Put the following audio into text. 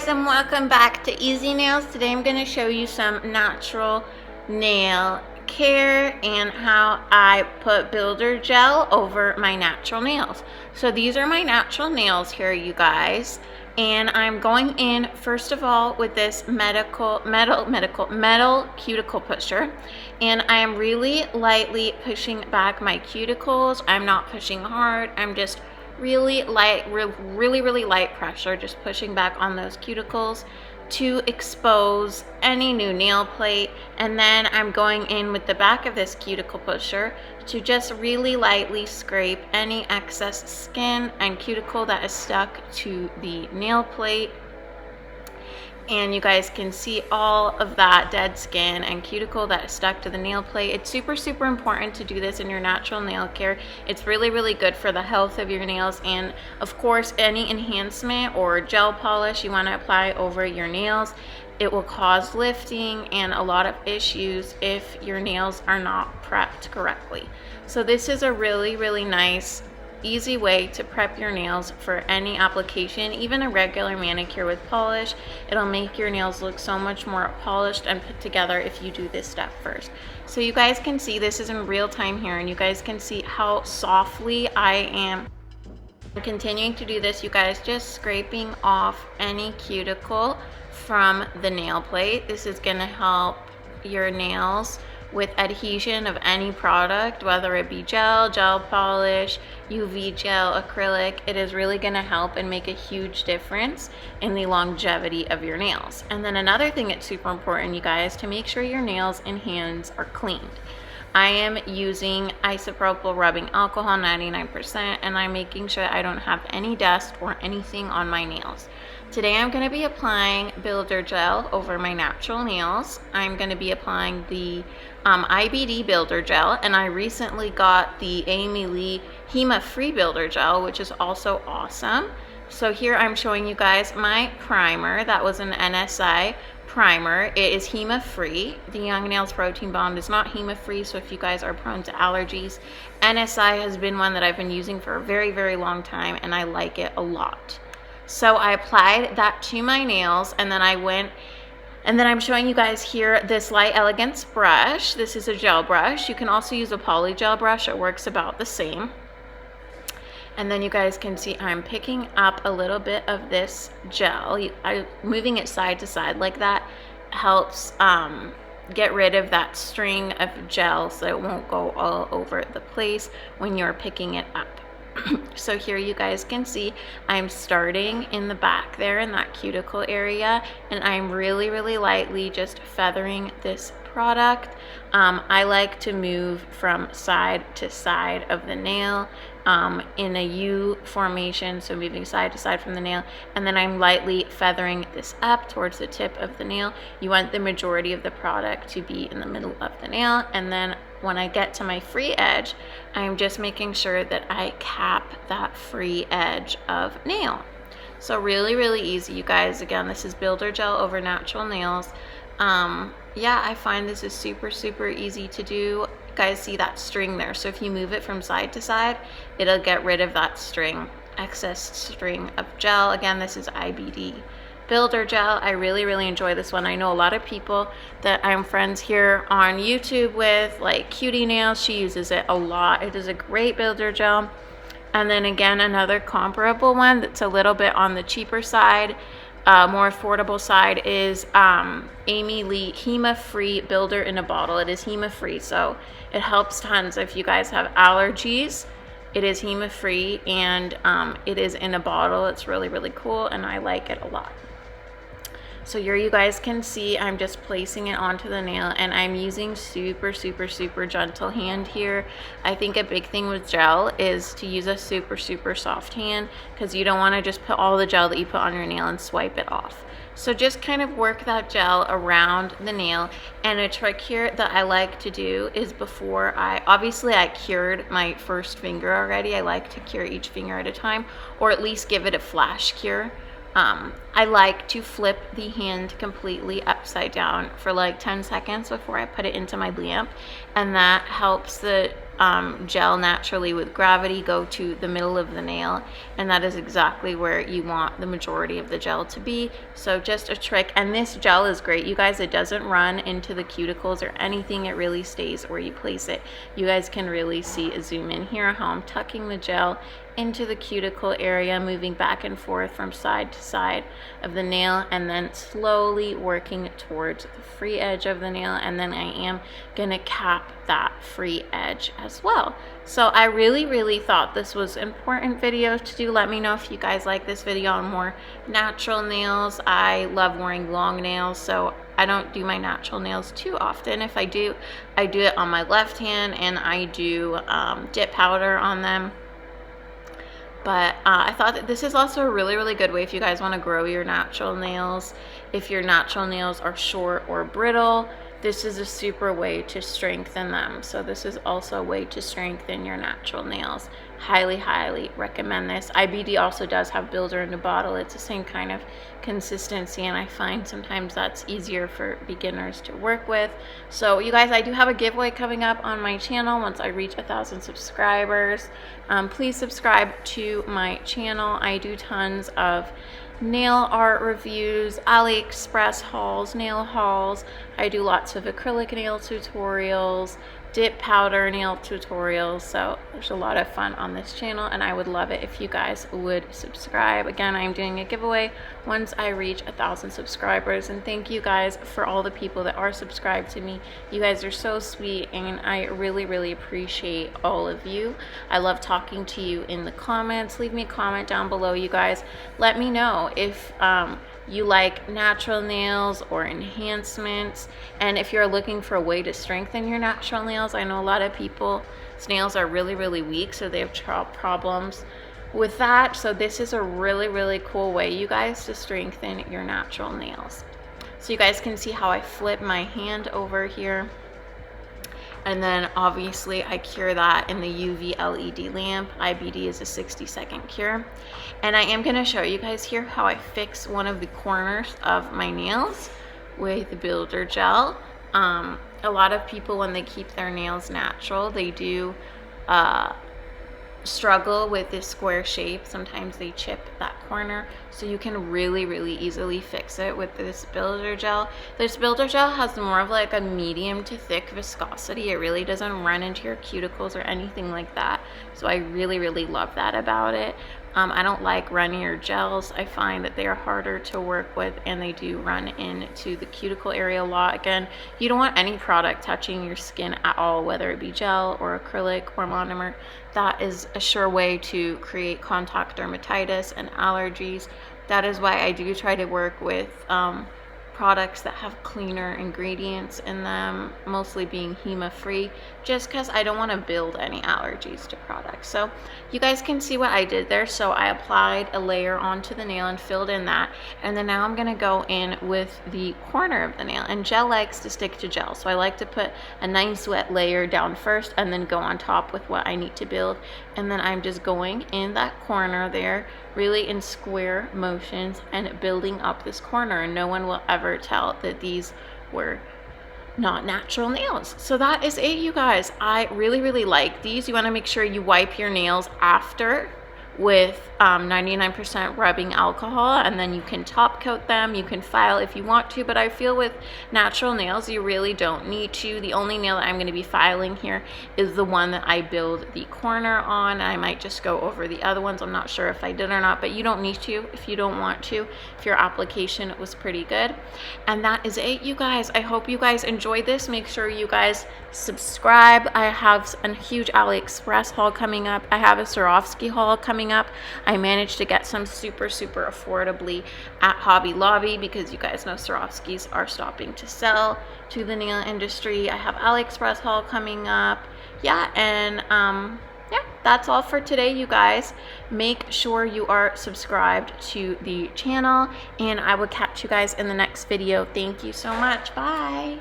guys, and welcome back to Easy Nails. Today I'm going to show you some natural nail care and how I put builder gel over my natural nails. So these are my natural nails here, you guys, and I'm going in first of all with this metal cuticle pusher, and I am really lightly pushing back my cuticles. I'm not pushing hard, I'm just really light, really light pressure, just pushing back on those cuticles to expose any new nail plate. And then I'm going in with the back of this cuticle pusher to just really lightly scrape any excess skin and cuticle that is stuck to the nail plate. And you guys can see all of that dead skin and cuticle that is stuck to the nail plate. It's super important to do this in your natural nail care. It's really good for the health of your nails, and of course any enhancement or gel polish you want to apply over your nails, it will cause lifting and a lot of issues if your nails are not prepped correctly. So this is a really nice easy way to prep your nails for any application, even a regular manicure with polish. It'll make your nails look so much more polished and put together if you do this step first. So you guys can see this is in real time here, and you guys can see how softly I am continuing to do this, you guys, just scraping off any cuticle from the nail plate. This is going to help your nails with adhesion of any product, whether it be gel polish, UV gel, acrylic. It is really going to help and make a huge difference in the longevity of your nails. And then another thing that's super important, you guys, to make sure your nails and hands are cleaned. I am using isopropyl rubbing alcohol 99%, and I'm making sure I don't have any dust or anything on my nails. Today I'm going to be applying builder gel over my natural nails. I'm going to be applying the IBD builder gel, and I recently got the Amy Lee HEMA free builder gel, which is also awesome. So here I'm showing you guys my primer. That was an NSI primer. It is HEMA free. The Young Nails Protein Bond is not HEMA free, so if you guys are prone to allergies, NSI has been one that I've been using for a very long time, and I like it a lot. So I applied that to my nails, and then I went, and then I'm showing you guys here this Light Elegance brush. This is a gel brush. You can also use a poly gel brush. It works about the same. And then you guys can see I'm picking up a little bit of this gel. Moving it side to side like that helps get rid of that string of gel so it won't go all over the place when you're picking it up. So here you guys can see I'm starting in the back there in that cuticle area, and I'm really lightly just feathering this product. I like to move from side to side of the nail in a U formation, so moving side to side from the nail, and then I'm lightly feathering this up towards the tip of the nail. You want the majority of the product to be in the middle of the nail, and then when I get to my free edge, I'm just making sure that I cap that free edge of nail. So really easy, you guys. Again, this is builder gel over natural nails. Yeah, I find this is super easy to do. You guys see that string there, so if you move it from side to side, it'll get rid of that excess string of gel. Again, this is IBD builder gel. I really enjoy this one. I know a lot of people that I'm friends here on YouTube with, like Cutie Nails, she uses it a lot. It is a great builder gel. And then again, another comparable one that's a little bit on the cheaper side, more affordable side, is Amy Lee HEMA free builder in a bottle. It is HEMA free, so it helps tons if you guys have allergies. It is HEMA free, and it is in a bottle. It's really cool, and I like it a lot. So here you guys can see I'm just placing it onto the nail, and I'm using super gentle hand here. I think a big thing with gel is to use a super soft hand, because you don't want to just put all the gel that you put on your nail and swipe it off. So just kind of work that gel around the nail. And a trick here that I like to do is before I cured my first finger already. I like to cure each finger at a time, or at least give it a flash cure. I like to flip the hand completely upside down for like 10 seconds before I put it into my lamp, and that helps the gel naturally with gravity go to the middle of the nail, and that is exactly where you want the majority of the gel to be. So just a trick, and this gel is great, you guys. It doesn't run into the cuticles or anything. It really stays where you place it. You guys can really see, zoom in here, how I'm tucking the gel into the cuticle area, moving back and forth from side to side of the nail, and then slowly working towards the free edge of the nail, and then I am gonna cap that free edge as well. So I really thought this was an important video to do. Let me know if you guys like this video on more natural nails. I love wearing long nails, so I don't do my natural nails too often. If I do it on my left hand, and I do dip powder on them. But I thought that this is also a really good way if you guys want to grow your natural nails. If your natural nails are short or brittle, this is a super way to strengthen them. So this is also a way to strengthen your natural nails. Highly recommend this. IBD also does have builder in the bottle. It's the same kind of consistency, and I find sometimes that's easier for beginners to work with. So you guys, I do have a giveaway coming up on my channel once I reach 1,000 subscribers. Please subscribe to my channel. I do tons of nail art reviews, AliExpress hauls, nail hauls. I do lots of acrylic nail tutorials, dip powder nail tutorials. So there's a lot of fun on this channel, and I would love it if you guys would subscribe. Again, I'm doing a giveaway once I reach 1,000 subscribers, and thank you guys for all the people that are subscribed to me. You guys are so sweet, and I really appreciate all of you. I love talking to you in the comments. Leave me a comment down below, you guys. Let me know if you like natural nails or enhancements, and if you're looking for a way to strengthen your natural nails. I know a lot of people's nails are really weak, so they have problems with that. So this is a really cool way, you guys, to strengthen your natural nails. So you guys can see how I flip my hand over here, and then obviously I cure that in the UV LED lamp. IBD is a 60-second cure. And I am going to show you guys here how I fix one of the corners of my nails with builder gel. A lot of people, when they keep their nails natural, they do struggle with this square shape. Sometimes they chip that corner, so you can really easily fix it with this builder gel. This builder gel has more of like a medium to thick viscosity. It really doesn't run into your cuticles or anything like that, so I really love that about it. I don't like runnier gels. I find that they are harder to work with, and they do run into the cuticle area a lot. Again, you don't want any product touching your skin at all, whether it be gel or acrylic or monomer. That is a sure way to create contact dermatitis and allergies. That is why I do try to work with products that have cleaner ingredients in them, mostly being HEMA free, just because I don't want to build any allergies to products. So you guys can see what I did there. So I applied a layer onto the nail and filled in that, and then now I'm going to go in with the corner of the nail, and gel likes to stick to gel, so I like to put a nice wet layer down first and then go on top with what I need to build. And then I'm just going in that corner there, really in square motions, and building up this corner, and no one will ever tell that these were not natural nails. So that is it, you guys. I really like these. You want to make sure you wipe your nails after with 99% rubbing alcohol, and then you can top coat them. You can file if you want to, but I feel with natural nails you really don't need to. The only nail that I'm going to be filing here is the one that I build the corner on. I might just go over the other ones. I'm not sure if I did or not, but you don't need to if you don't want to, if your application was pretty good. And that is it, you guys. I hope you guys enjoyed this. Make sure you guys subscribe. I have a huge AliExpress haul coming up. I have a Swarovski haul coming up. I managed to get some super affordably at Hobby Lobby, because you guys know Swarovskis are stopping to sell to the nail industry. I have AliExpress haul coming up. Yeah, and yeah, that's all for today, you guys. Make sure you are subscribed to the channel, and I will catch you guys in the next video. Thank you so much. Bye.